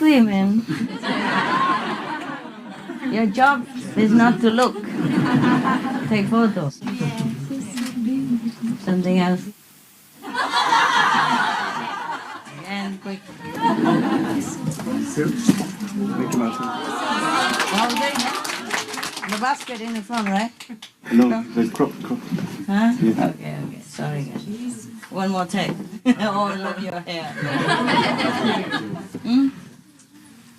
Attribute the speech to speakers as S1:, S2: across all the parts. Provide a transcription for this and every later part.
S1: basically, man, your job is not to look, take photos. Something else. And quick.
S2: Mickey Mouse.
S1: All day, huh? The basket in the front, right?
S2: No, there's crop.
S1: Huh?
S2: Yeah.
S1: Okay. Sorry, guys. One more take. All of your hair.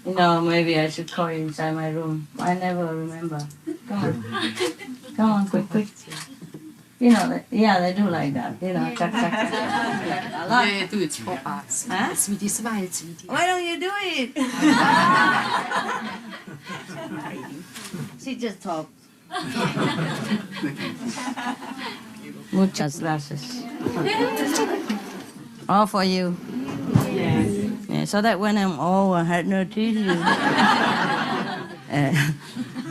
S1: No, maybe I should call you inside my room. I never remember. Come on, quick. You know, yeah, they do like that. You know, chuck. A lot. Huh? Why don't you do it? She just talks. Muchas gracias. All for you. Yeah, so that when I'm old, I had no teeth.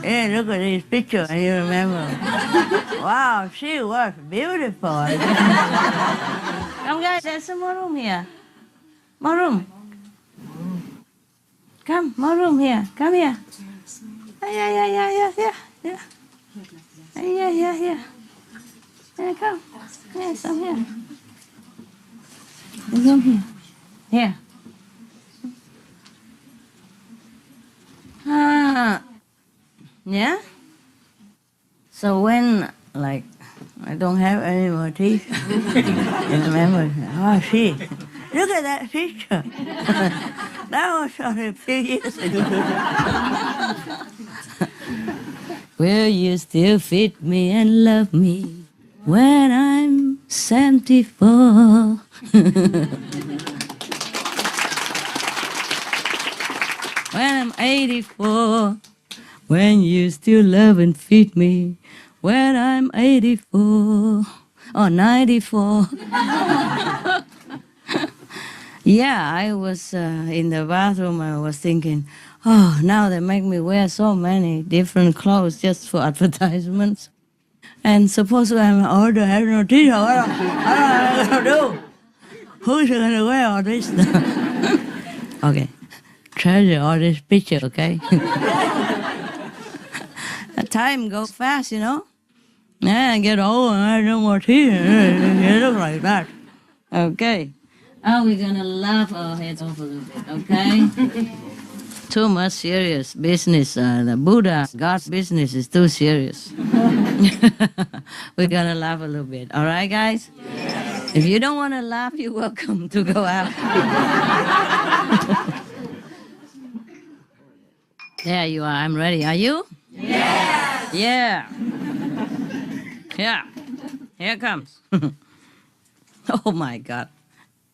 S1: Hey, look at this picture, and you remember. Wow, she was beautiful. Come, guys, there's some more room here. More room. Come, more room here. Come here. Yeah. Yeah, come. Yeah, some here. Come here. Here. Yeah? So when, like, I don't have any more teeth, you remember, oh, see, look at that picture. That was shot a few years ago. Will you still feed me and love me when I'm 74? When I'm 84, when you still love and feed me, when I'm 84 or 94. Yeah, I was in the bathroom, I was thinking, oh, now they make me wear so many different clothes just for advertisements. And suppose I'm older, I have no teeth, what am I going to do? Who's going to wear all this stuff? Okay. Treasure all this picture, okay? Time goes fast, you know? Yeah, I get old and I have no more teeth. You look like that. Okay. Are we gonna laugh our heads off a little bit, okay? Too much serious business. The Buddha, God's business is too serious. We're gonna laugh a little bit. All right, guys? Yes. If you don't want to laugh, you're welcome to go out. There you are. I'm ready. Are you? Yes. Yeah. Yeah. Here it comes. Oh, my God.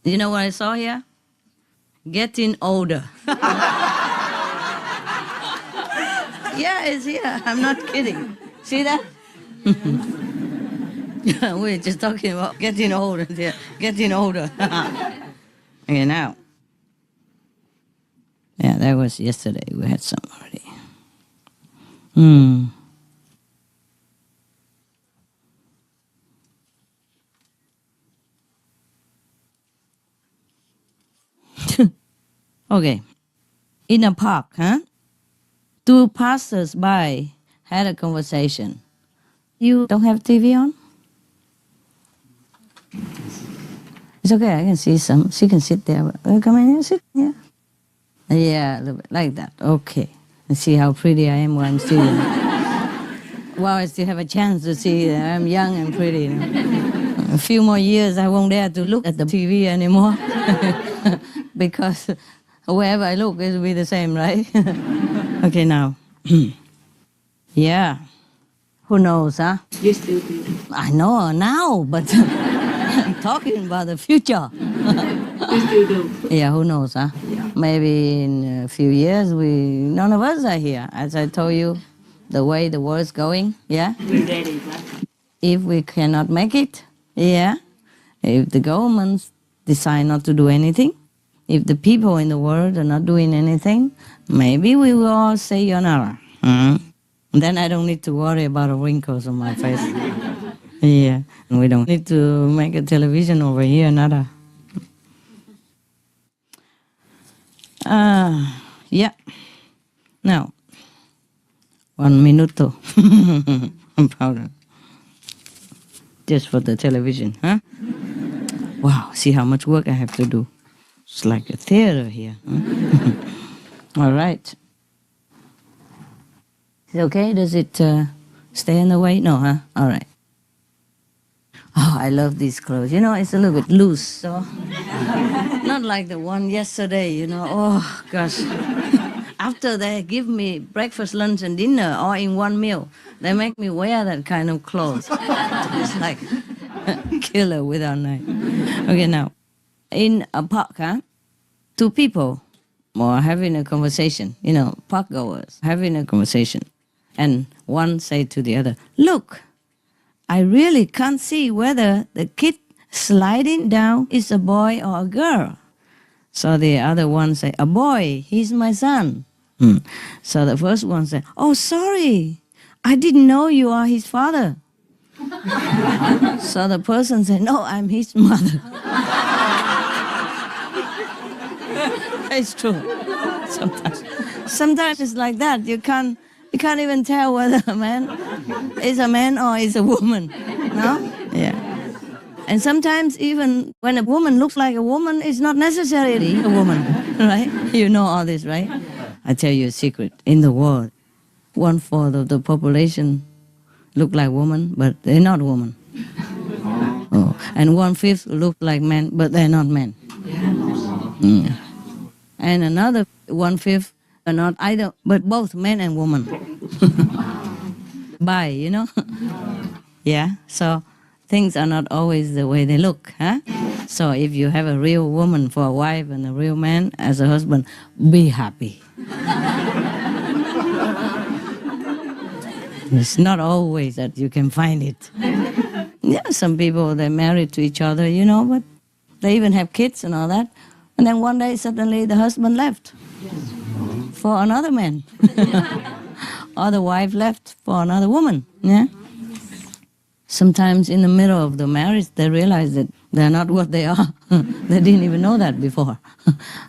S1: You know what I saw here? Getting older. Yeah, it's here. I'm not kidding. See that? We're just talking about getting older. Getting older. Okay, now. Yeah, that was yesterday. We had some already. Okay. In a park, huh? Two passers-by had a conversation. You don't have TV on? It's okay, I can see some. She can sit there. Come in here, sit here. Yeah, a little bit like that. Okay. And see how pretty I am while I'm still while I still have a chance to see that I'm young and pretty. You know? A few more years, I won't dare to look at the TV anymore. Because wherever I look, it will be the same, right? Okay, now. Yeah. Who knows, huh?
S3: You still do.
S1: I know now, but I'm talking about the future.
S3: You still do.
S1: Yeah, who knows, huh?
S3: Yeah.
S1: Maybe in a few years, none of us are here. As I told you, the way the world's going, yeah?
S3: We're ready, right?
S1: If we cannot make it, yeah? If the governments decide not to do anything, if the people in the world are not doing anything, maybe we will all say sayonara. Then I don't need to worry about the wrinkles on my face. Yeah, and we don't need to make a television over here, nada. Yeah. Now, 1 minuto. I'm proud of. Just for the television, huh? Wow, see how much work I have to do. It's like a theater here. Huh? All right. Is it okay? Does it stay in the way? No, huh? All right. Oh, I love these clothes. You know, it's a little bit loose, so not like the one yesterday, you know. Oh, gosh. After they give me breakfast, lunch, and dinner all in one meal, they make me wear that kind of clothes. It's like killer without knife. Okay, now, in a park, huh? Two people are having a conversation, you know, park goers having a conversation. And one said to the other, "Look, I really can't see whether the kid sliding down is a boy or a girl." So the other one said, "A boy, he's my son." So the first one said, "Oh, sorry, I didn't know you are his father." So the person said, "No, I'm his mother." It's true. Sometimes it's like that. You can't even tell whether a man is a man or is a woman. No? Yeah. And sometimes even when a woman looks like a woman, it's not necessarily a woman, right? You know all this, right? I tell you a secret. In the world, 1/4 of the population look like women, but they're not women. Oh. And 1/5 look like men, but they're not men. Mm. And another 1/5 are not either, but both men and women. Bi, you know? Yeah, so things are not always the way they look, huh? So if you have a real woman for a wife and a real man as a husband, be happy. It's not always that you can find it. Yeah, some people, they're married to each other, you know, but they even have kids and all that. And then one day, suddenly, the husband left for another man. Or the wife left for another woman, yeah? Sometimes in the middle of the marriage, they realize that they're not what they are. They didn't even know that before.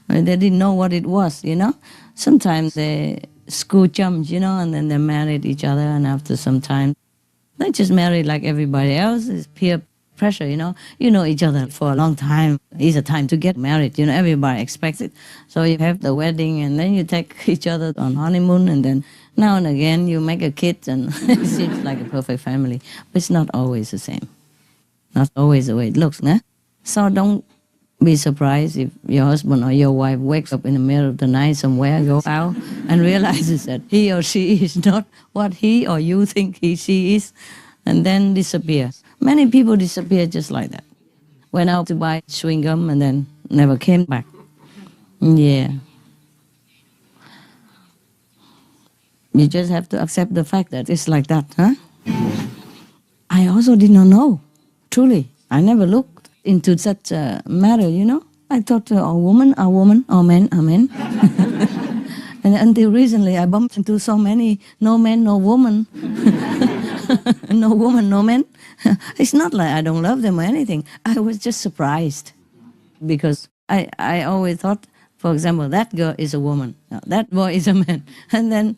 S1: They didn't know what it was, you know? Sometimes they school chums, you know, and then they married each other, and after some time, they just married like everybody else. It's peer pressure, you know. You know each other for a long time. It's a time to get married, you know. Everybody expects it. So you have the wedding, and then you take each other on honeymoon, and then now and again you make a kid, and it seems like a perfect family. But it's not always the same. Not always the way it looks, né? So don't be surprised if your husband or your wife wakes up in the middle of the night somewhere, goes out, and realizes that he or she is not what he or you think she is, and then disappears. Many people disappear just like that. Went out to buy chewing gum and then never came back. Yeah. You just have to accept the fact that it's like that, huh? I also did not know, truly. I never looked into such a matter, you know. I thought all women are women, all men are men. And until recently, I bumped into so many no man, no woman. No woman, no man. It's not like I don't love them or anything. I was just surprised. Because I always thought, for example, that girl is a woman. That boy is a man. And then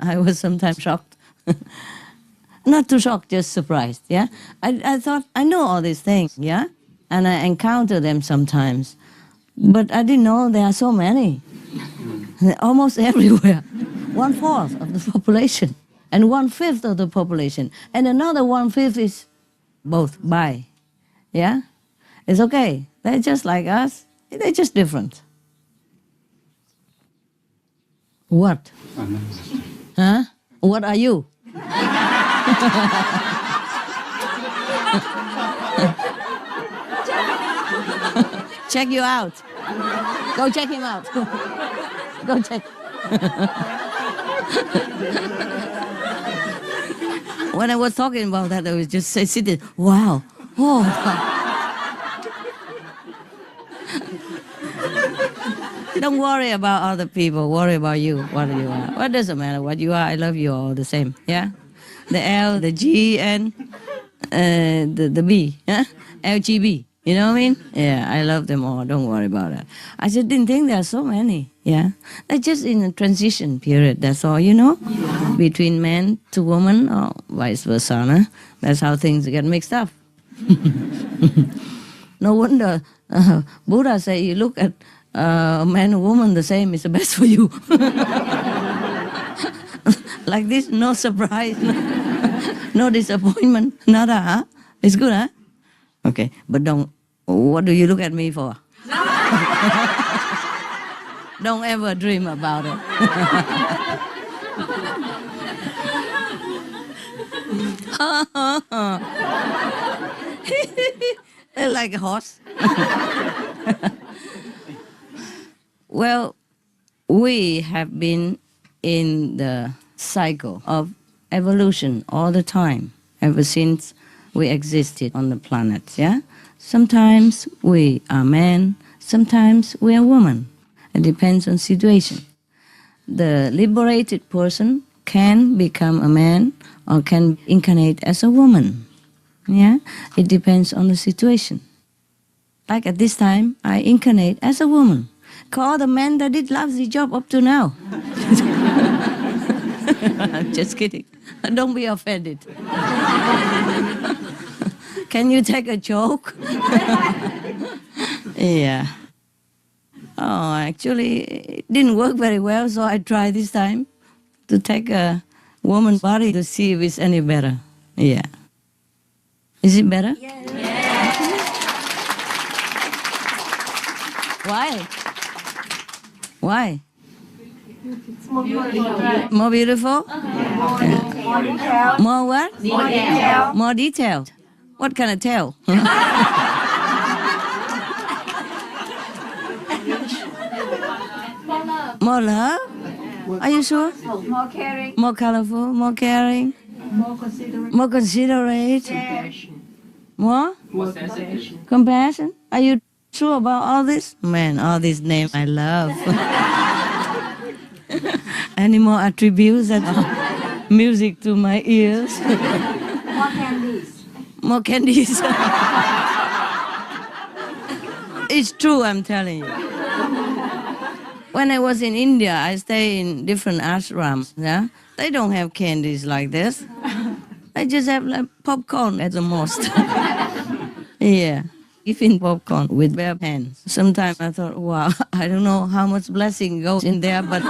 S1: I was sometimes shocked. Not too shocked, just surprised, yeah? I thought, I know all these things, yeah? And I encounter them sometimes. But I didn't know there are so many. Almost everywhere. 1/4 of the population. And 1/5 of the population. And another 1/5 is both bi. Yeah? It's okay. They're just like us. They're just different. What? Huh? What are you? Check you out. Go check him out. Go check. When I was talking about that, I was just sitting, wow. Oh. Don't worry about other people. Worry about you, what you are. What doesn't matter what you are. I love you all the same. Yeah? The L, the G, and the B. Yeah? LGB. You know what I mean? Yeah, I love them all. Don't worry about it. I just didn't think there are so many. Yeah, they're just in a transition period. That's all, between man to woman or vice versa. No? That's how things get mixed up. No wonder Buddha say you look at a man and woman the same is the best for you. Like this, no surprise, no disappointment, nada, huh? It's good, huh? Okay, but what do you look at me for? Don't ever dream about it. They're like a horse. Well, we have been in the cycle of evolution all the time, ever since we existed on the planet, yeah? Sometimes we are man, sometimes we are woman. It depends on situation. The liberated person can become a man or can incarnate as a woman, yeah? It depends on the situation. Like at this time, I incarnate as a woman. Call the man that did lousy job up to now. I'm just kidding. Don't be offended. Can you take a joke? Yeah. Oh, actually, it didn't work very well, so I tried this time to take a woman's body to see if it's any better. Yeah. Is it better? Yeah. Why? Why?
S4: It's more beautiful.
S1: More beautiful?
S4: More detailed.
S1: More what?
S4: More detailed.
S1: More detailed. What kind of tail? More love? Are you sure?
S4: More caring.
S1: More colorful, more caring,
S3: More considerate.
S1: more considerate, more
S3: More sensitive.
S1: compassion. Are you sure about all this? Man, all these names I love. Any more attributes that are music to my ears?
S4: More candies.
S1: More candies. It's true, I'm telling you. When I was in India, I stay in different ashrams. Yeah, they don't have candies like this. They just have like popcorn at the most. Yeah, eating popcorn with bare hands. Sometimes I thought, wow, I don't know how much blessing goes in there, but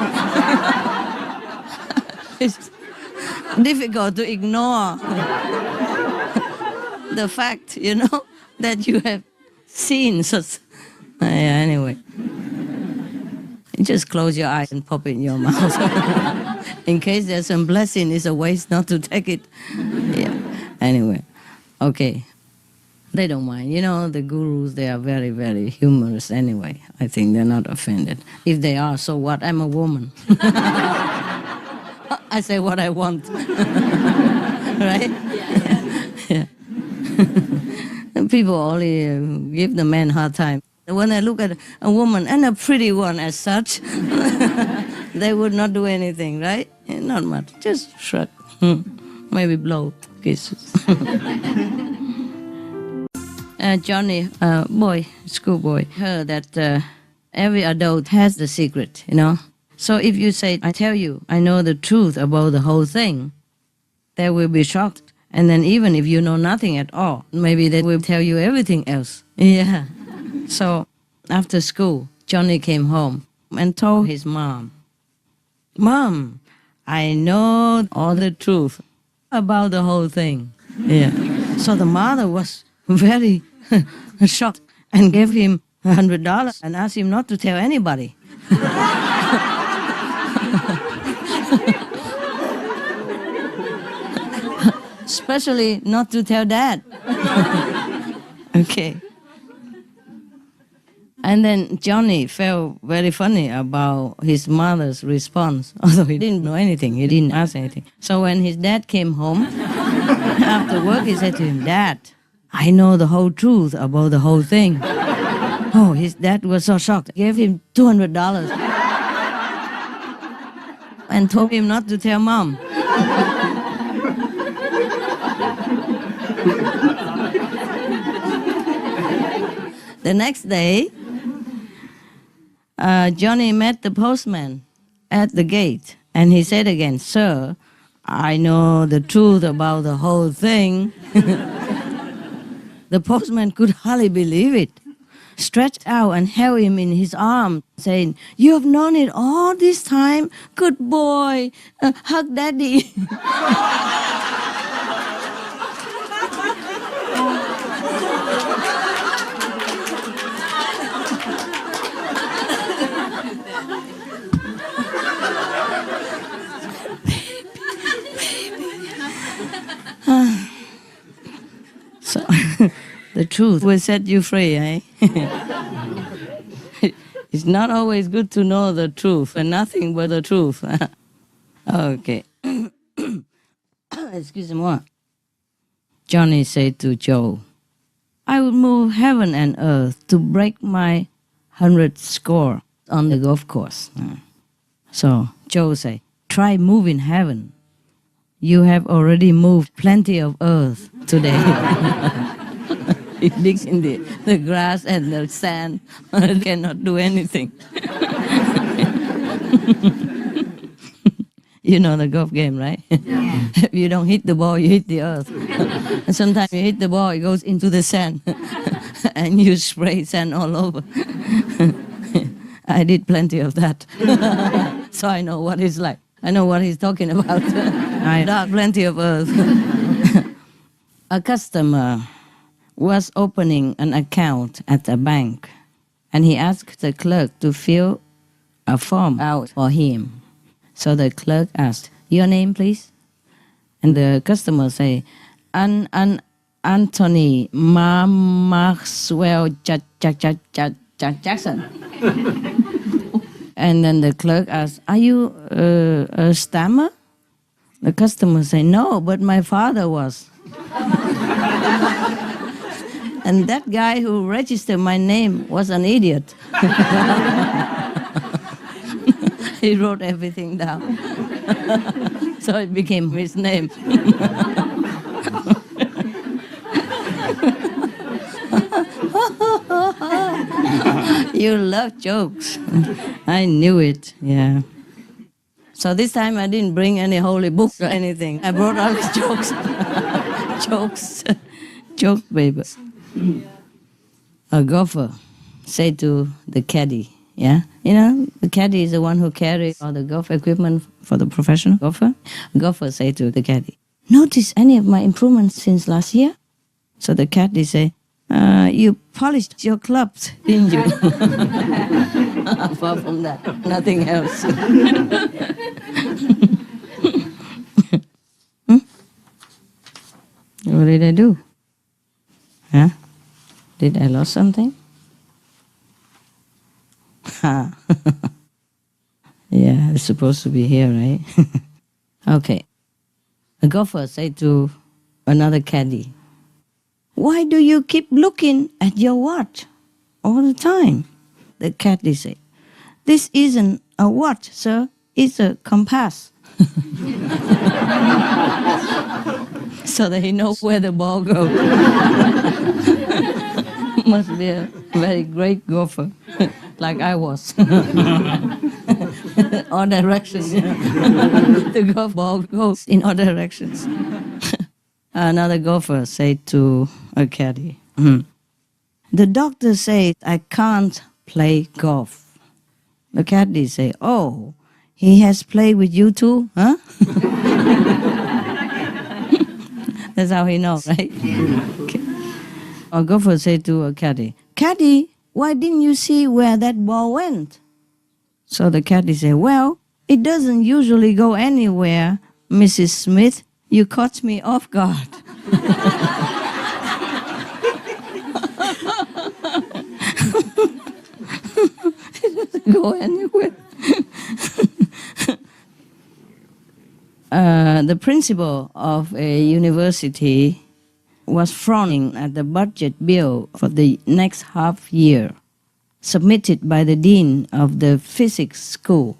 S1: it's difficult to ignore the fact, that you have seen such. Anyway. Just close your eyes and pop it in your mouth. In case there's some blessing, it's a waste not to take it. Yeah. Anyway, okay. They don't mind. The gurus, they are very, very humorous anyway. I think they're not offended. If they are, so what? I'm a woman. I say what I want. Right? Yeah. People only give the man a hard time. When I look at a woman, and a pretty one as such, they would not do anything, right? Not much, just shrug, maybe blow kisses. Johnny, schoolboy, heard that every adult has the secret, So if you say, I tell you, I know the truth about the whole thing, they will be shocked. And then even if you know nothing at all, maybe they will tell you everything else. Yeah. So after school, Johnny came home and told his mom, Mom, I know all the truth about the whole thing. Yeah. So the mother was very shocked and gave him $100 and asked him not to tell anybody. Especially not to tell Dad. Okay. And then Johnny felt very funny about his mother's response, although he didn't know anything, he didn't ask anything. So when his dad came home, after work, he said to him, Dad, I know the whole truth about the whole thing. Oh, his dad was so shocked. Gave him $200 and told him not to tell Mom. The next day, Johnny met the postman at the gate, and he said again, "Sir, I know the truth about the whole thing." The postman could hardly believe it, stretched out and held him in his arms, saying, "You have known it all this time? Good boy, hug daddy." So, the truth will set you free, eh? It's not always good to know the truth and nothing but the truth. Okay. Excuse-moi. Johnny said to Joe, "I would move heaven and earth to break my 100th score on the golf course." So Joe said, "Try moving heaven. You have already moved plenty of earth today." He digs in the grass and the sand, cannot do anything. You know the golf game, right? Yeah. If you don't hit the ball, you hit the earth. And sometimes you hit the ball, it goes into the sand, and you spray sand all over. I did plenty of that. So I know what it's like. I know what he's talking about. I dug plenty of earth. A customer was opening an account at a bank, and he asked the clerk to fill a form out for him. So the clerk asked, "Your name, please?" And the customer say, Anthony Maxwell Jackson. And then the clerk asked, "Are you a stammer?" The customer say, "No, but my father was." And that guy who registered my name was an idiot. He wrote everything down. So it became his name. You love jokes. I knew it, yeah. So this time I didn't bring any holy books or anything. I brought all the jokes. Jokes. Joke, baby. A golfer said to the caddy, yeah? You know, the caddy is the one who carries all the golf equipment for the professional golfer. A golfer said to the caddy, "Notice any of my improvements since last year?" So the caddy say, "You polished your clubs, didn't you?" Apart from that, nothing else. What did I do? Huh? Did I lose something? Yeah, it's supposed to be here, right? Okay. A golfer said to another caddy, "Why do you keep looking at your watch all the time?" The caddy said, "This isn't a watch, sir. It's a compass." So that he knows where the ball goes. Must be a very great golfer, like I was. All directions. The golf ball goes in all directions. Another golfer said to a caddy, "The doctor said I can't play golf." The caddy said, "Oh, he has played with you too, huh?" That's how he knows, right? Okay. A golfer said to a caddy, "Caddy, why didn't you see where that ball went?" So the caddy said, "Well, it doesn't usually go anywhere, Mrs. Smith. You caught me off guard." It doesn't go anywhere. The principal of a university was frowning at the budget bill for the next half year, submitted by the dean of the physics school.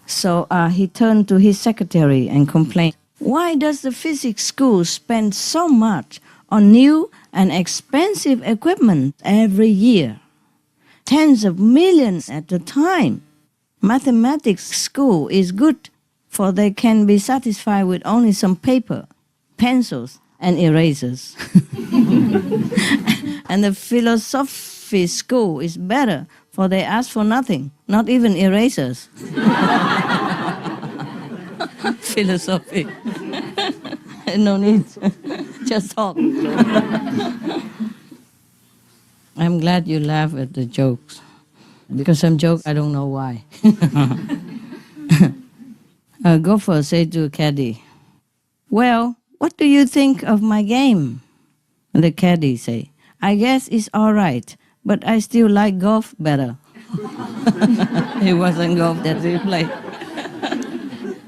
S1: So he turned to his secretary and complained, "Why does the physics school spend so much on new and expensive equipment every year. Tens of millions at a time. Mathematics school is good, for they can be satisfied with only some paper, pencils, and erasers. And the philosophy school is better, for they ask for nothing, not even erasers. Philosophy. No need. Just talk. I'm glad you laugh at the jokes. Because some jokes, I don't know why. A gopher said to a caddy, "Well, what do you think of my game?" And the caddy say, "I guess it's all right, but I still like golf better." It wasn't golf that he played.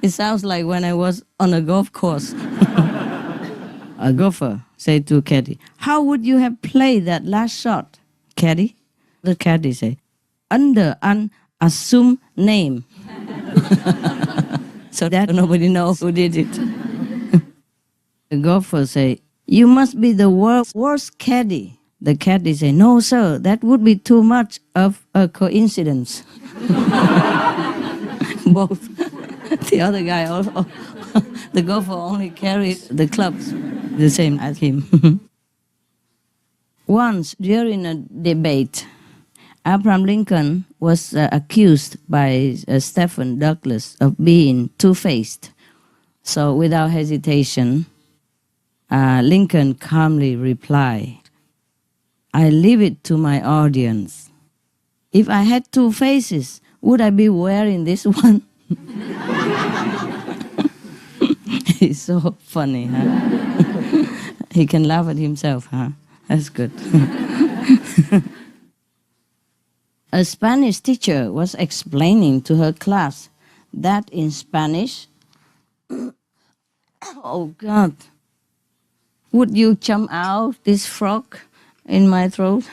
S1: It sounds like when I was on a golf course. A gopher said to caddy, "How would you have played that last shot, caddy?" The caddy said, "Under an assumed name." So that nobody knows who did it. The gopher say, "You must be the world's worst caddy." The caddy say, "No, sir, that would be too much of a coincidence." Both. The other guy also, the gopher only carried the clubs the same as him. Once during a debate, Abraham Lincoln was accused by Stephen Douglas of being two-faced. So without hesitation, Lincoln calmly replied, "I leave it to my audience. If I had two faces, would I be wearing this one?" He's so funny, huh? He can laugh at himself, huh? That's good. A Spanish teacher was explaining to her class that in Spanish, oh God, would you jump out this frog in my throat?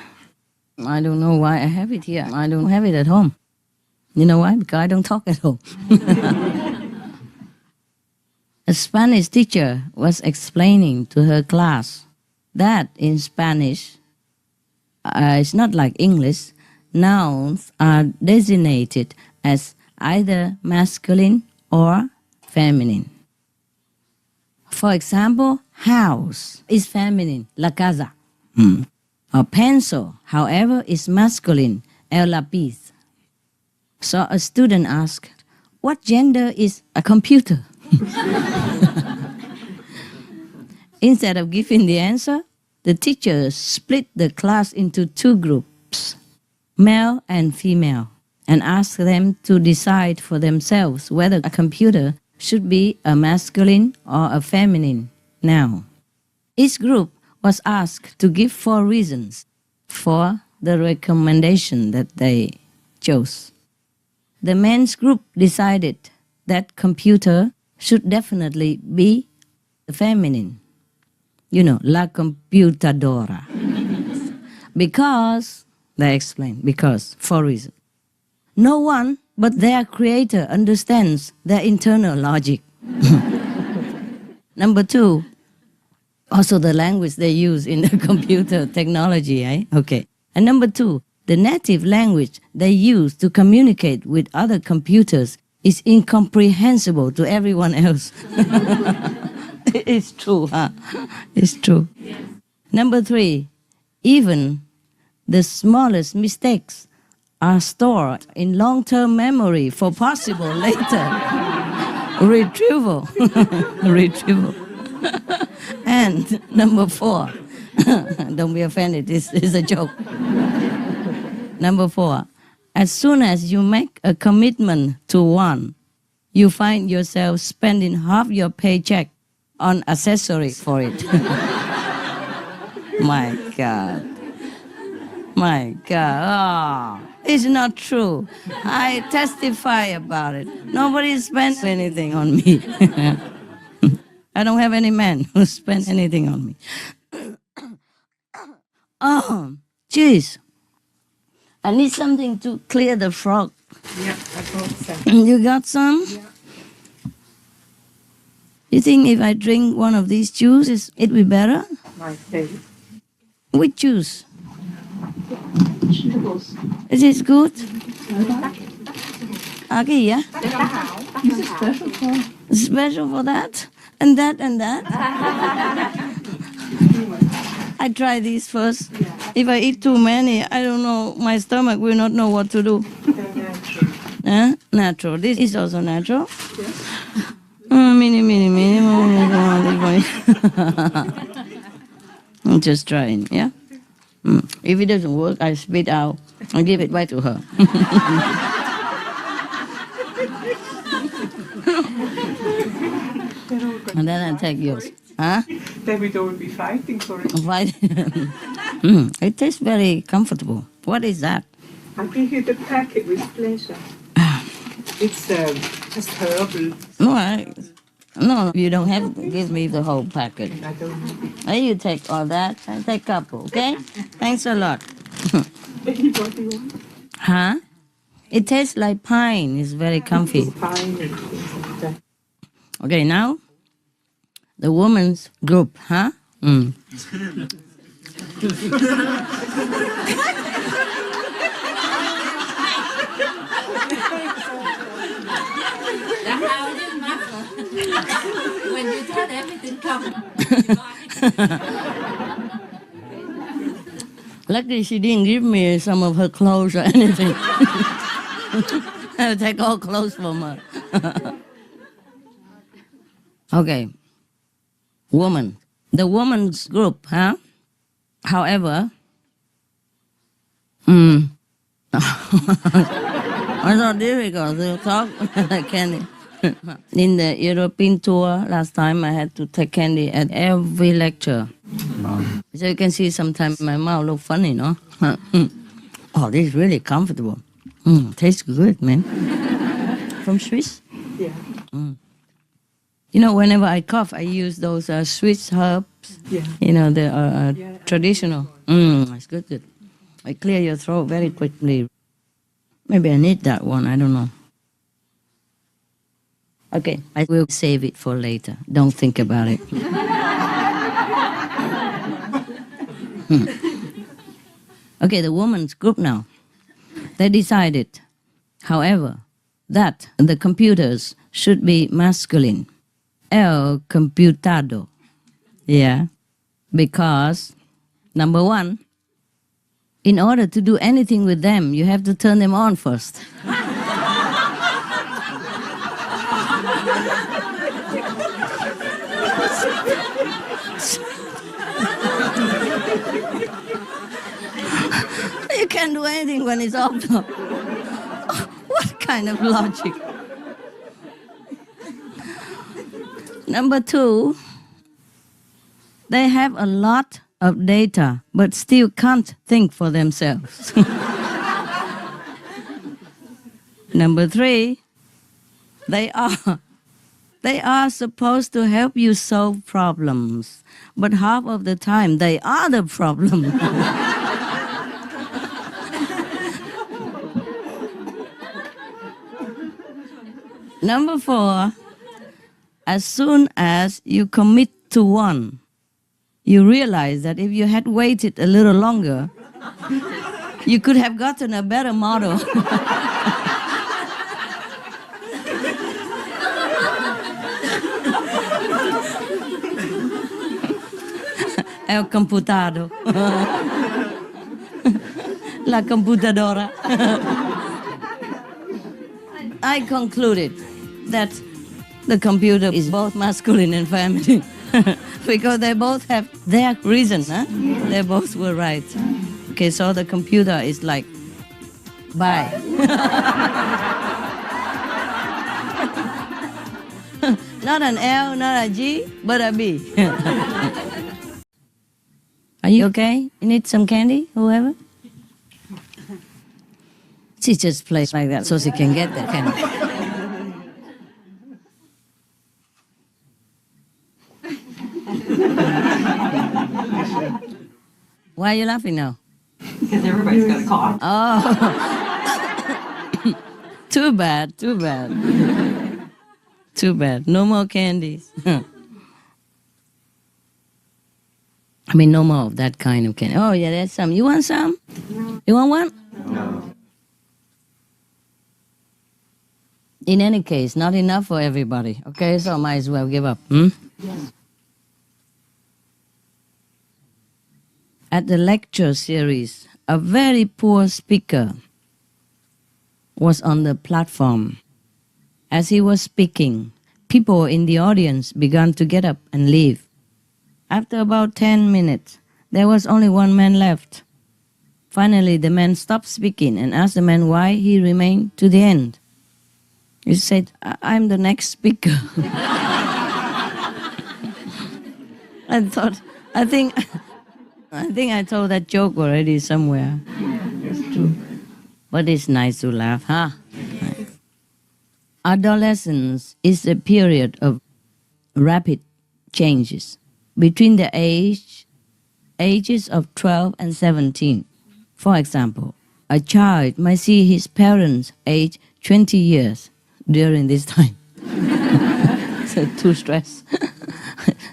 S1: I don't know why I have it here. I don't have it at home. You know why? Because I don't talk at home. A Spanish teacher was explaining to her class that in Spanish, it's not like English, nouns are designated as either masculine or feminine. For example, house is feminine, la casa. A pencil, however, is masculine, el lápiz. So a student asked, "What gender is a computer?" Instead of giving the answer, the teacher split the class into two groups, male and female, and asked them to decide for themselves whether a computer should be a masculine or a feminine noun. Each group was asked to give 4 reasons for the recommendation that they chose. The men's group decided that computer should definitely be feminine. You know, la computadora. Because, they explained, because, 4 reasons. No one but their creator understands their internal logic. Number 2, also the language they use in the computer technology, eh? Okay. And number 2, the native language they use to communicate with other computers is incomprehensible to everyone else. It's true, huh? It's true. Yes. Number 3, even the smallest mistakes are stored in long-term memory for possible later retrieval. Retrieval. And number 4, don't be offended, this is a joke. Number 4, as soon as you make a commitment to one, you find yourself spending half your paycheck on accessories for it. My God. My God. Oh, it's not true. I testify about it. Nobody spends anything on me. I don't have any man who spends anything on me. Oh, jeez. I need something to clear the frog.
S3: Yeah, I brought some.
S1: You got some?
S3: Yeah.
S1: You think if I drink one of these juices, it will be better?
S3: My favorite.
S1: Which juice? Is it good? À, cái gì á? Special for that? And that and that? I try these first. If I eat too many, I don't know, my stomach will not know what to do. Natural. This is also natural. Mini. I'm just trying, yeah? If it doesn't work, I spit out and give it back to her. And then I take yours. Huh?
S3: Then we don't be fighting for it.
S1: Right. It tastes very comfortable. What is that?
S3: I'll give you the packet with pleasure. It's just herbal.
S1: No, you don't have to give me the whole packet.
S3: I don't know.
S1: Hey, you take all that. I take a couple, okay? Thanks a lot.
S3: Anybody want?
S1: Huh? It tastes like pine. It's very comfy.
S3: It's fine and things like that.
S1: Okay, now the women's group, huh?
S5: When you thought everything come.
S1: Luckily, she didn't give me some of her clothes or anything. I'll take all clothes from her. Okay. Woman. The woman's group, huh? However, it's not difficult to talk like candy. In the European tour last time, I had to take candy at every lecture. So you can see sometimes my mouth look funny, no? Oh, this is really comfortable. Tastes good, man. From Swiss?
S3: Yeah.
S1: You know, whenever I cough, I use those Swiss herbs.
S3: Yeah.
S1: You know, the traditional. It's good. I clear your throat very quickly. Maybe I need that one, I don't know. Okay, I will save it for later. Don't think about it. Okay, the women's group now. They decided, however, that the computers should be masculine. El computado. Yeah. Because, number one, in order to do anything with them, you have to turn them on first. You can't do anything when it's off. What kind of logic? Number two, they have a lot of data, but still can't think for themselves. Number three, they are supposed to help you solve problems, but half of the time they are the problem. Number four, as soon as you commit to one, you realize that if you had waited a little longer, you could have gotten a better model. El computado. La computadora. I concluded that the computer is both masculine and feminine because they both have their reason. Huh? They both were right. Okay, so the computer is like, bye. Not an L, not a G, but a B. Are you okay? You need some candy, whoever? She just plays like that so she can get that candy. Why are you laughing now?
S5: Because everybody's got a cough.
S1: Oh. Too bad. Too bad. No more candies. I mean, no more of that kind of candy. Oh, yeah, there's some. You want some? No. You want one?
S2: No.
S1: In any case, not enough for everybody. Okay, so might as well give up. Hmm?
S4: Yes.
S1: At the lecture series, a very poor speaker was on the platform. As he was speaking, people in the audience began to get up and leave. After about 10 minutes, there was only one man left. Finally, the man stopped speaking and asked the man why he remained to the end. He said, I'm the next speaker. I think I told that joke already somewhere.
S2: It's true.
S1: But it's nice to laugh, huh? Adolescence is a period of rapid changes between the ages of 12 and 17. For example, a child might see his parents age 20 years during this time. So too stressed.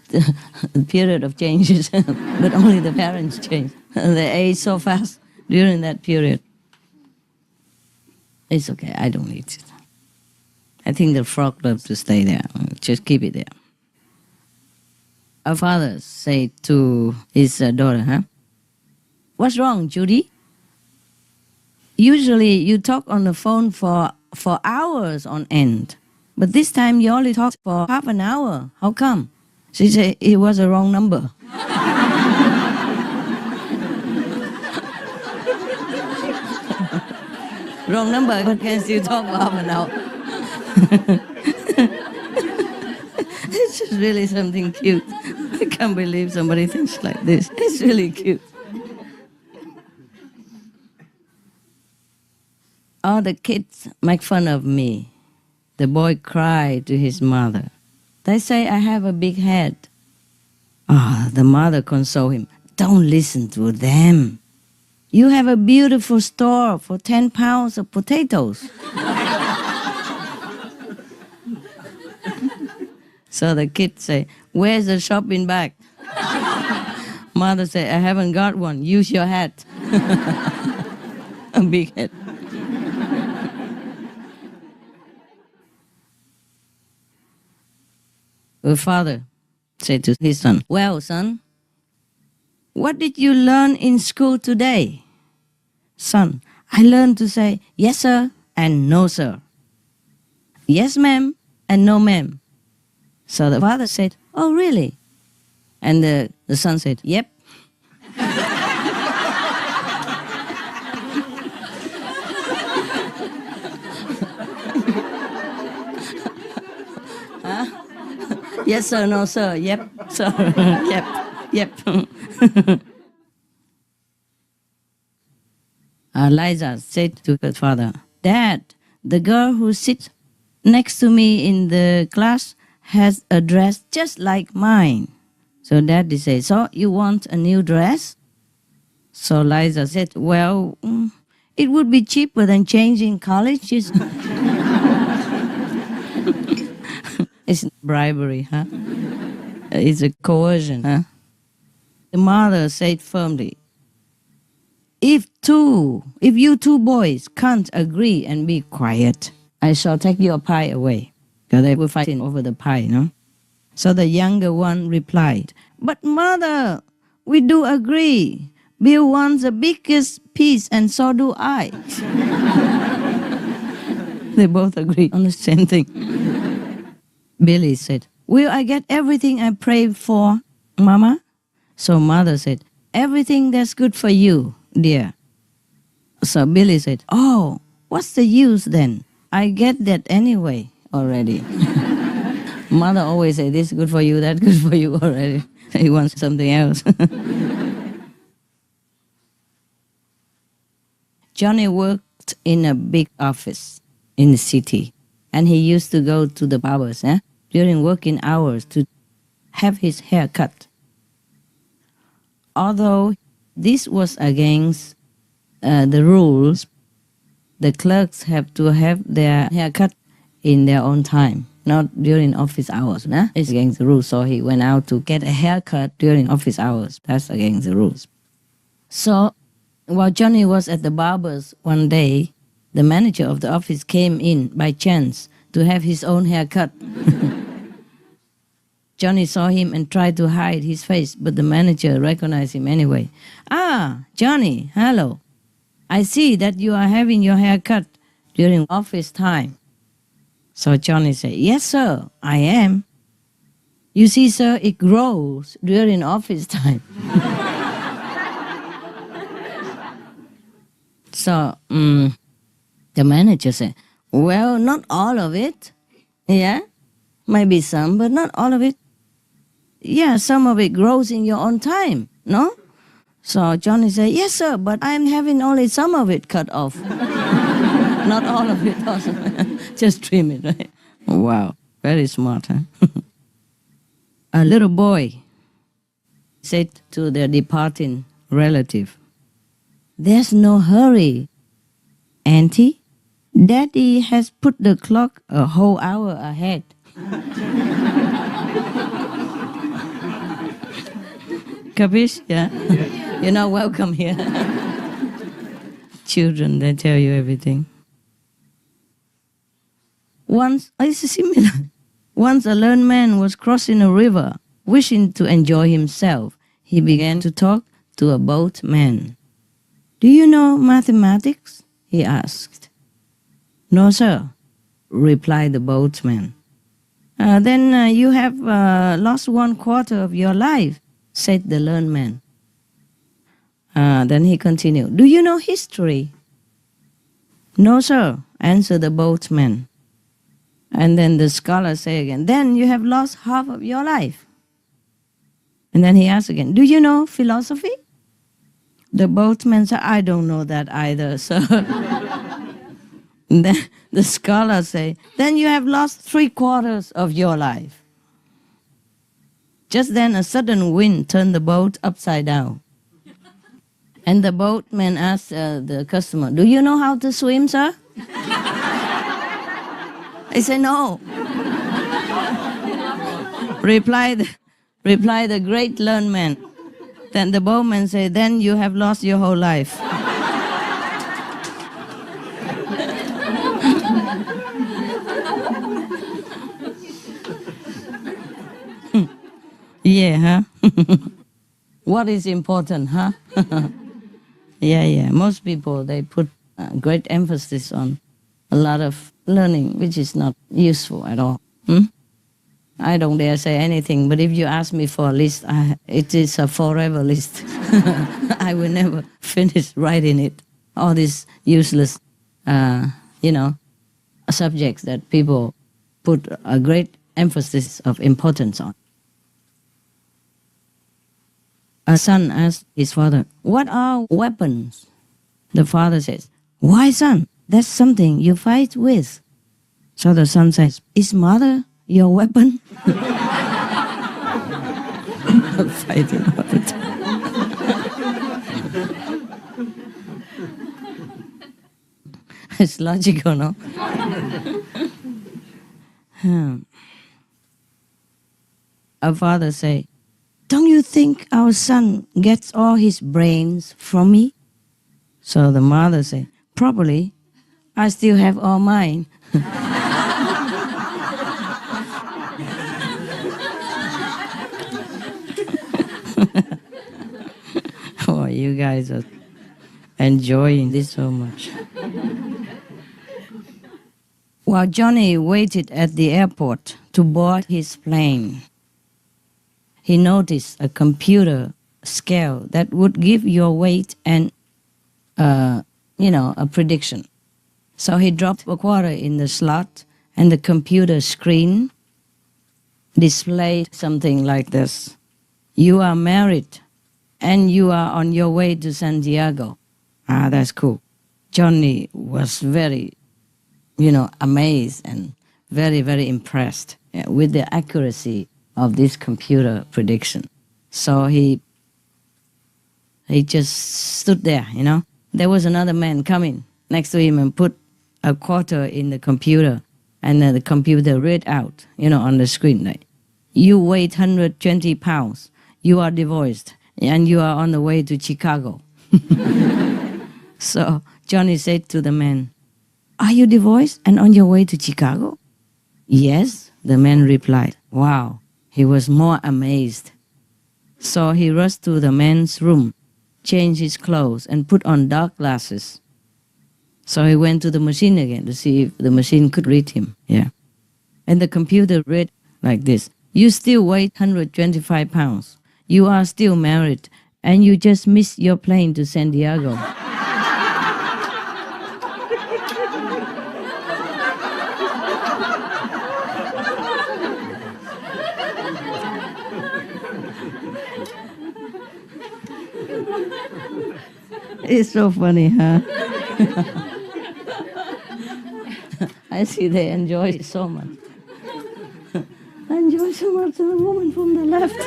S1: The period of changes, but only the parents change. They age so fast during that period. It's okay, I don't need it. I think the frog loves to stay there. Just keep it there. A father said to his daughter, What's wrong, Judy? Usually you talk on the phone for hours on end. But this time you only talked for half an hour. How come? She said it was a wrong number. Wrong number, but can still talk for half an hour. It's just really something cute. I can't believe somebody thinks like this. It's really cute. All the kids make fun of me. The boy cried to his mother. They say I have a big head. The mother consoled him. Don't listen to them. You have a beautiful store for 10 pounds of potatoes. So the kids say, where's the shopping bag? Mother say, I haven't got one. Use your hat. A big head. The father said to his son, well, son, what did you learn in school today? Son, I learned to say yes, sir, and no, sir. Yes, ma'am, and no, ma'am. So the father said, oh, really? And the son said, yep. Yes, sir, no, sir, yep, sir, yep. Liza said to her father, Dad, the girl who sits next to me in the class has a dress just like mine. So Daddy said, so you want a new dress? So Liza said, well, it would be cheaper than changing colleges. It's bribery, huh? It's a coercion, huh? The mother said firmly, if you two boys can't agree and be quiet, I shall take your pie away. Because they were fighting over the pie, no? So the younger one replied, but mother, we do agree. Bill wants the biggest piece and so do I. They both agreed on the same thing. Billy said, will I get everything I prayed for, Mama? So mother said, everything that's good for you, dear. So Billy said, oh, what's the use then? I get that anyway already. Mother always say, this is good for you, that's good for you already. He wants something else. Johnny worked in a big office in the city. And he used to go to the barbers during working hours to have his hair cut. Although this was against the rules, the clerks have to have their hair cut in their own time. not during office hours. Nah? It's against the rules. So he went out to get a haircut during office hours. That's against the rules. So while Johnny was at the barber's one day, the manager of the office came in by chance to have his own haircut. Johnny saw him and tried to hide his face, but the manager recognized him anyway. Ah, Johnny, hello. I see that you are having your hair cut during office time. So Johnny said, yes, sir, I am. You see, sir, it grows during office time. So the manager said, well, not all of it. Yeah, maybe some, but not all of it. Yeah, some of it grows in your own time, no? So Johnny said, yes, sir, but I'm having only some of it cut off. Not all of it also. Just trim it, right? Wow, very smart, huh? A little boy said to their departing relative, there's no hurry, Auntie. Daddy has put the clock a whole hour ahead. Capish? Yeah? You're not welcome here. Children, they tell you everything. Once, it's similar. Once a learned man was crossing a river, wishing to enjoy himself. He began to talk to a boatman. Do you know mathematics? He asked. No, sir, replied the boatman. Then you have lost 1/4 of your life, said the learned man. Then he continued, do you know history? No, sir, answered the boatman. And then the scholar said again, then you have lost half of your life. And then he asked again, do you know philosophy? The boatman said, I don't know that either, sir. Then the scholar said, then you have lost 3/4 of your life. Just then a sudden wind turned the boat upside down. And the boatman asked the customer, do you know how to swim, sir? He said, no. Replied the great learned man. Then the boatman said, then you have lost your whole life. Yeah, huh? What is important, huh? Yeah. Most people, they put great emphasis on a lot of learning, which is not useful at all. I don't dare say anything, but if you ask me for a list, it is a forever list. I will never finish writing it. All these useless, subjects that people put a great emphasis of importance on. A son asked his father, what are weapons? The father says, why, son? That's something you fight with. So the son says, is mother your weapon? Fighting all the time. It's logical, no? A father say, don't you think our son gets all his brains from me? So the mother said, probably. I still have all mine. Oh, you guys are enjoying this so much. While Johnny waited at the airport to board his plane, he noticed a computer scale that would give your weight and, a prediction. So he dropped a quarter in the slot, and the computer screen displayed something like this. You are married, and you are on your way to San Diego. That's cool. Johnny was very, amazed and very, very impressed with the accuracy of this computer prediction. So he just stood there, There was another man coming next to him and put a quarter in the computer, and the computer read out, on the screen, like, you weigh 120 pounds, you are divorced, and you are on the way to Chicago. So Johnny said to the man, are you divorced and on your way to Chicago? Yes, the man replied. Wow, he was more amazed. So he rushed to the man's room, changed his clothes, and put on dark glasses. So he went to the machine again to see if the machine could read him. Yeah. And the computer read like this. You still weigh 125 pounds. You are still married, and you just missed your plane to San Diego. It's so funny, huh? I see they enjoy it so much. I enjoy so much the woman from the left.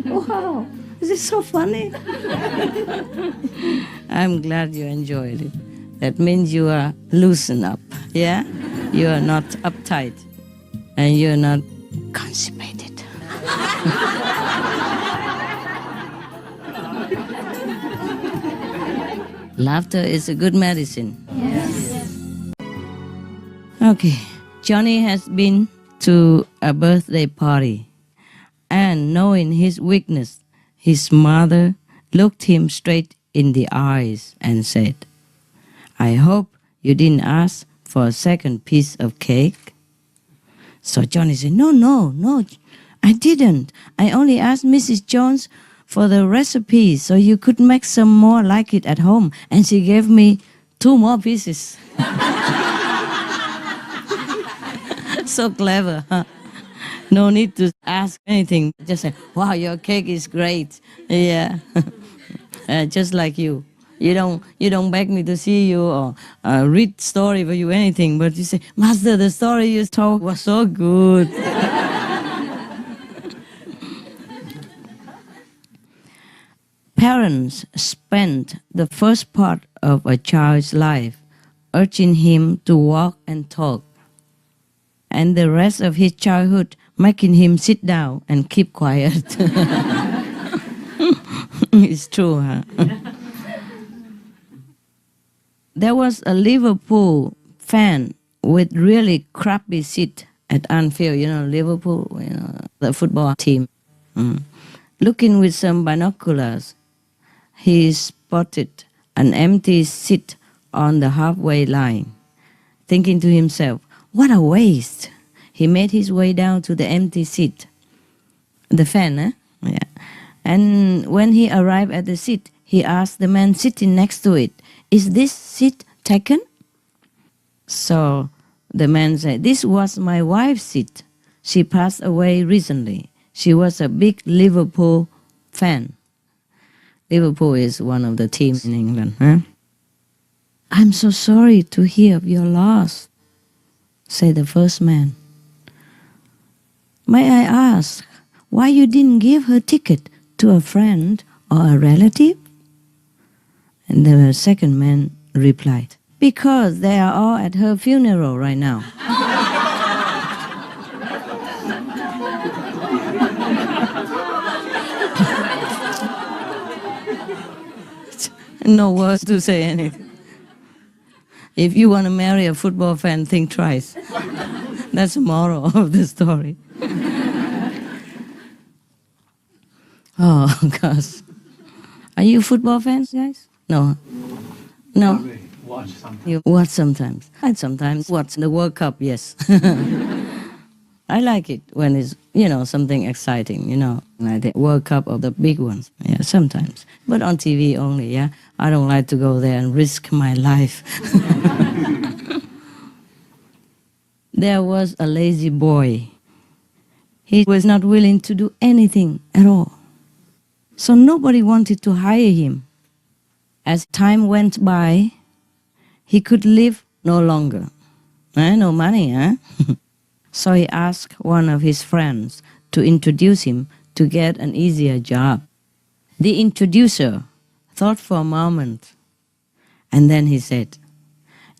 S1: Wow, this is so funny. I'm glad you enjoyed it. That means you are loosened up, yeah? You are not uptight, and you're not constipated. Laughter is a good medicine.
S4: Yes.
S1: Okay. Johnny has been to a birthday party, and knowing his weakness, his mother looked him straight in the eyes and said, I hope you didn't ask for a second piece of cake. So Johnny said, No, I didn't. I only asked Mrs. Jones for the recipe so you could make some more like it at home. And she gave me 2 more pieces. So clever, huh? No need to ask anything. Just say, wow, your cake is great. Yeah. Just like you. You don't beg me to see you or read story for you, anything, but you say, Master, the story you told was so good. Parents spend the first part of a child's life urging him to walk and talk, and the rest of his childhood making him sit down and keep quiet. It's true, huh? There was a Liverpool fan with really crappy seat at Anfield, Liverpool, the football team. Looking with some binoculars, he spotted an empty seat on the halfway line. Thinking to himself, what a waste. He made his way down to the empty seat. The fan, eh? Yeah. And when he arrived at the seat, he asked the man sitting next to it, is this seat taken? So the man said, this was my wife's seat. She passed away recently. She was a big Liverpool fan. Liverpool is one of the teams in England. Huh? I'm so sorry to hear of your loss, said the first man. May I ask why you didn't give her ticket to a friend or a relative? And the second man replied, because they are all at her funeral right now. No words to say anything. If you want to marry a football fan, think twice. That's the moral of the story. Oh, gosh. Are you football fans, guys? No. No?
S2: Not really. Watch something.
S1: You watch sometimes. I sometimes watch the World Cup, yes. I like it when it's, something exciting, like the World Cup or the big ones. Yeah, sometimes. But on TV only, yeah. I don't like to go there and risk my life. There was a lazy boy. He was not willing to do anything at all. So nobody wanted to hire him. As time went by, he could live no longer. No money, huh? So he asked one of his friends to introduce him to get an easier job. The introducer thought for a moment, and then he said,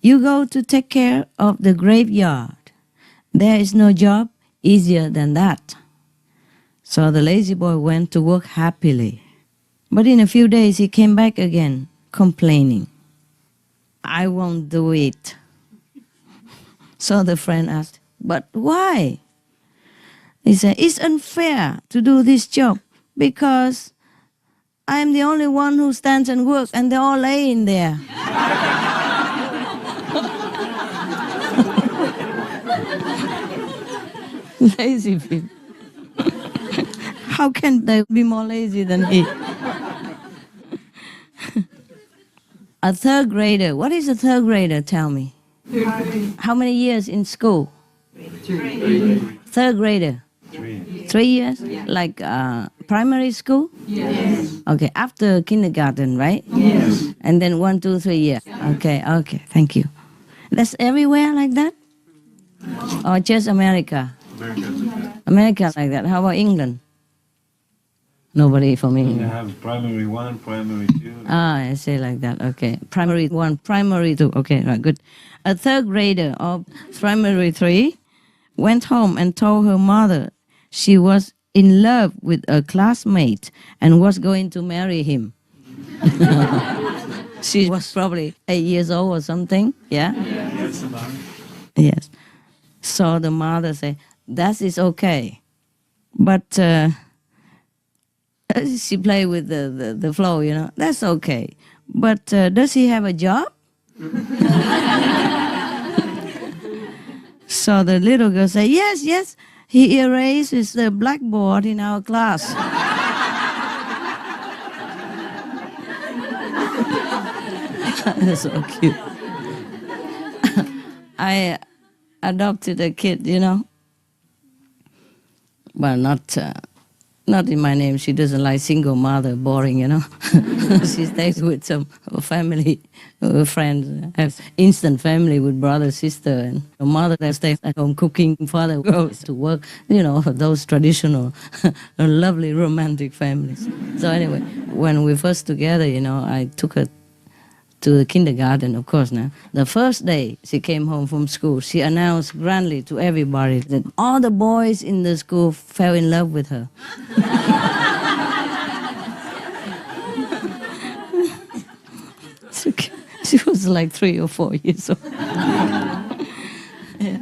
S1: You go to take care of the graveyard. There is no job easier than that. So the lazy boy went to work happily. But in a few days he came back again, complaining. I won't do it. So the friend asked, but why? He said, it's unfair to do this job because I'm the only one who stands and works and they're all laying there. Lazy people. How can they be more lazy than he? A third grader. What is a third grader? Tell me. How many years in school?
S2: 3.
S1: Third grader.
S2: 3.
S1: 3 years? Like primary school?
S3: Yes.
S1: Okay, after kindergarten, right?
S3: Yes.
S1: And then 1, 2, 3 years. Okay, thank you. That's everywhere like that? Or just America?
S2: America's like that.
S1: America like that. How about England? Nobody from
S2: They
S1: England.
S2: have primary 1, primary 2.
S1: I say like that. Okay. Primary 1, primary 2. Okay, right, good. A third grader of primary 3 went home and told her mother she was in love with a classmate and was going to marry him. She was probably 8 years old or something. Yeah? Yes. So the mother said, that is okay. But she played with the flow, you know. That's okay. But does he have a job? So the little girl said, yes. He erases the blackboard in our class. That's so cute. I adopted a kid, you know. Well, not in my name. She doesn't like single mother, boring, you know. She stays with some family, friends, has instant family with brother, sister, and a mother that stays at home cooking, father goes to work, you know, those traditional, lovely romantic families. So anyway, when we first together, you know, I took her to the kindergarten, of course, now. The first day she came home from school, she announced grandly to everybody that all the boys in the school fell in love with her. She was like 3 or 4 years old. Yeah.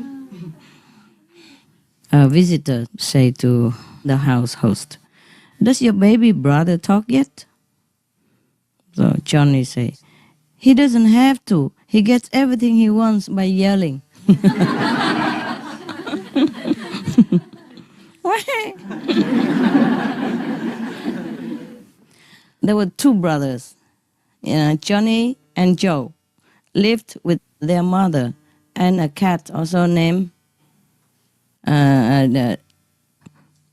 S1: A visitor said to the house host, does your baby brother talk yet? So Johnny said, he doesn't have to. He gets everything he wants by yelling. There were 2 brothers, Johnny and Joe, lived with their mother and a cat also named,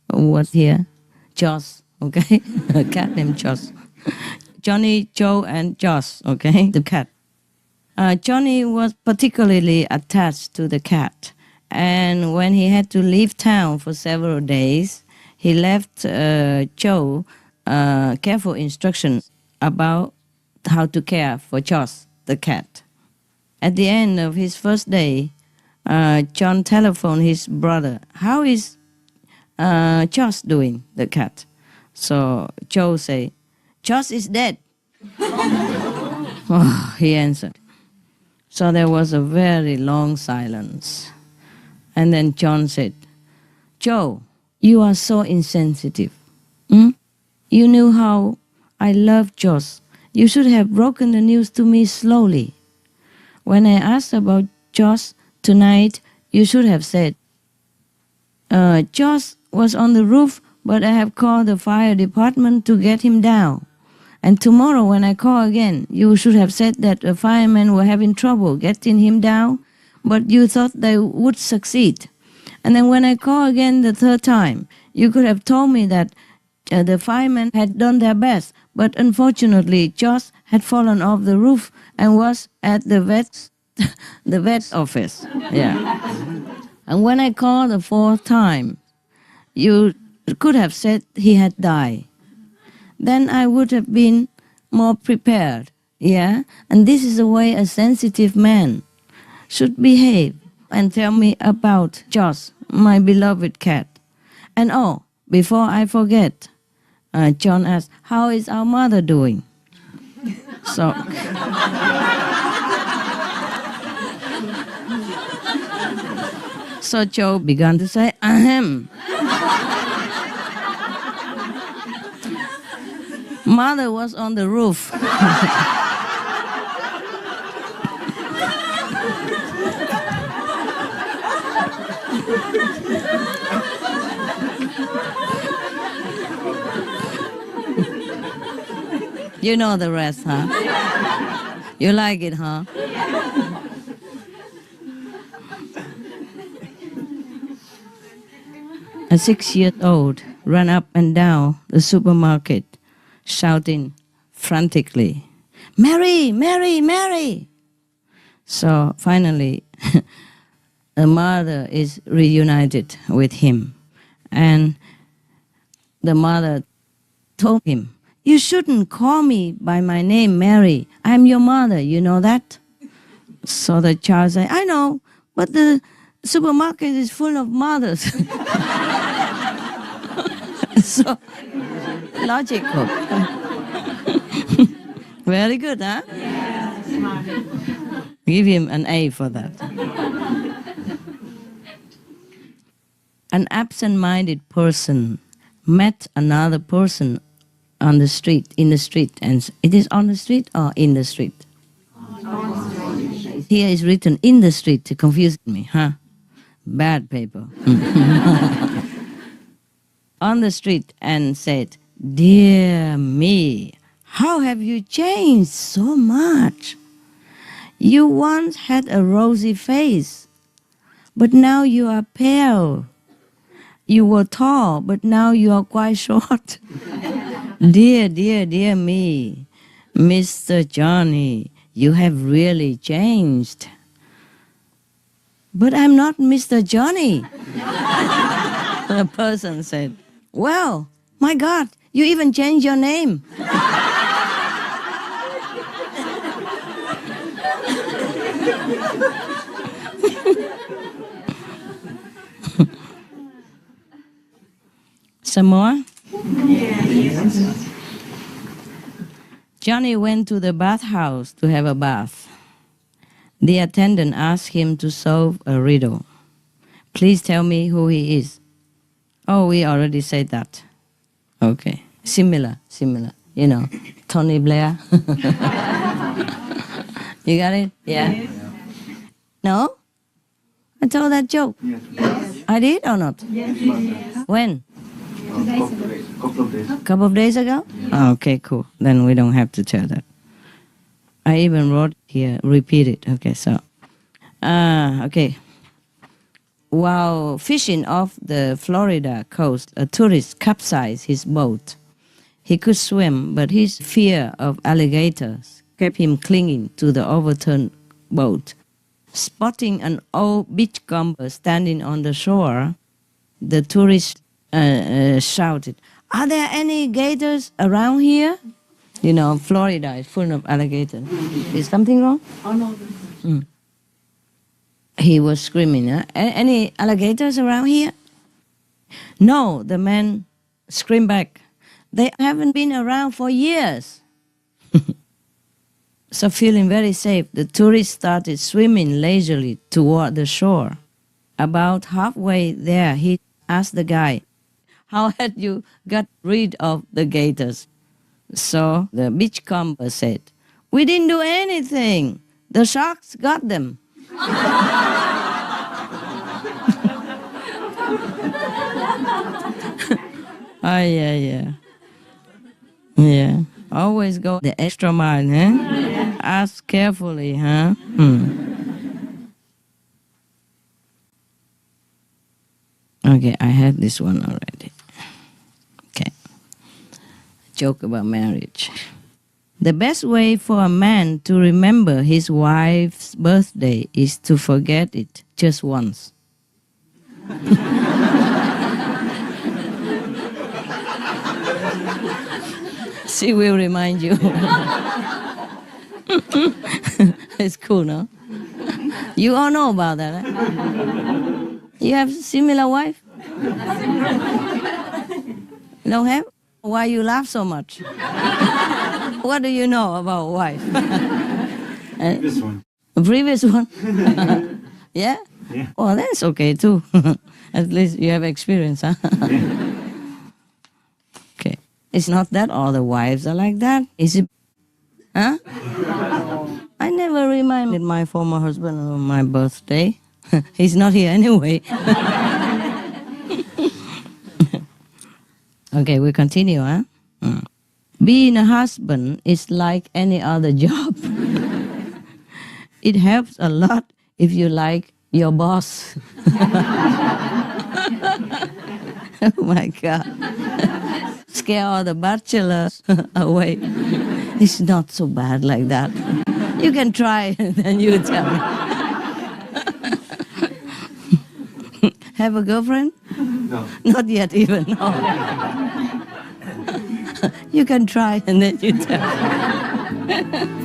S1: what here? Joss, okay? A cat named Joss. Johnny, Joe, and Joss, okay, the cat. Johnny was particularly attached to the cat, and when he had to leave town for several days, he left Joe careful instructions about how to care for Joss, the cat. At the end of his first day, John telephoned his brother, how is Joss doing, the cat? So Joe said, Joss is dead. Oh, he answered. So there was a very long silence. And then John said, Joe, you are so insensitive. You knew how I loved Joss. You should have broken the news to me slowly. When I asked about Joss tonight, you should have said, Joss was on the roof, but I have called the fire department to get him down. And tomorrow when I call again, you should have said that the firemen were having trouble getting him down, but you thought they would succeed. And then when I call again the third time, you could have told me that the firemen had done their best, but unfortunately Joss had fallen off the roof and was at the vet's office. Yeah. And when I called the 4th time, you could have said he had died. Then I would have been more prepared. Yeah? And this is the way a sensitive man should behave and tell me about Josh, my beloved cat. And oh, before I forget, John asked, how is our mother doing? So, so Joe began to say, ahem. Mother was on the roof. You know the rest, huh? You like it, huh? A 6-year-old ran up and down the supermarket, shouting frantically, Mary, Mary, Mary! So finally, the mother is reunited with him. And the mother told him, you shouldn't call me by my name, Mary. I'm your mother, you know that? So the child said, I know, but the supermarket is full of mothers. So, logical. Very good, huh? Give him an A for that. An absent-minded person met another person on the street, in the street, and it is on the street or in the street? Here is written in the street to confuse me, huh? Bad paper. On the street and said, dear me, how have you changed so much? You once had a rosy face, but now you are pale. You were tall, but now you are quite short. Dear, dear, dear me, Mr. Johnny, you have really changed. But I'm not Mr. Johnny. The person said, well, my God, you even changed your name. Some more? Yes. Johnny went to the bathhouse to have a bath. The attendant asked him to solve a riddle. Please tell me who he is. Oh, we already said that. Okay. Similar. You know, Tony Blair. You got it? Yeah? Yes. No? I told that joke. Yes. I did or not? Yes. When? Couple of days ago? Oh, okay, cool. Then we don't have to tell that. I even wrote here, repeat it. Okay, so. Okay. While fishing off the Florida coast, a tourist capsized his boat. He could swim, but his fear of alligators kept him clinging to the overturned boat. Spotting an old beachcomber standing on the shore, the tourist shouted, are there any gators around here? You know, Florida is full of alligators. Is something wrong? Oh, no. He was screaming, any alligators around here? No, the man screamed back. They haven't been around for years. So feeling very safe, the tourist started swimming leisurely toward the shore. About halfway there, he asked the guy, how had you got rid of the gators? So the beachcomber said, we didn't do anything. The sharks got them. Yeah. Always go the extra mile, huh? Ask carefully, huh? Okay, I had this one already. Okay. Joke about marriage. The best way for a man to remember his wife's birthday is to forget it just once. She will remind you. It's cool, no? You all know about that, right? You have similar wife? You don't have? Why you laugh so much? What do you know about wife?
S2: This one.
S1: Previous one? Yeah?
S2: Yeah.
S1: Oh, that's okay too. At least you have experience, huh? Okay. It's not that all the wives are like that. Is it? Huh? I never reminded my former husband of my birthday. He's not here anyway. Okay, we continue, huh? Being a husband is like any other job. It helps a lot if you like your boss. Oh my God. Scare all the bachelors away. It's not so bad like that. You can try and then you tell me. Have a girlfriend?
S2: No.
S1: Not yet even, no. You can try and then you tell me.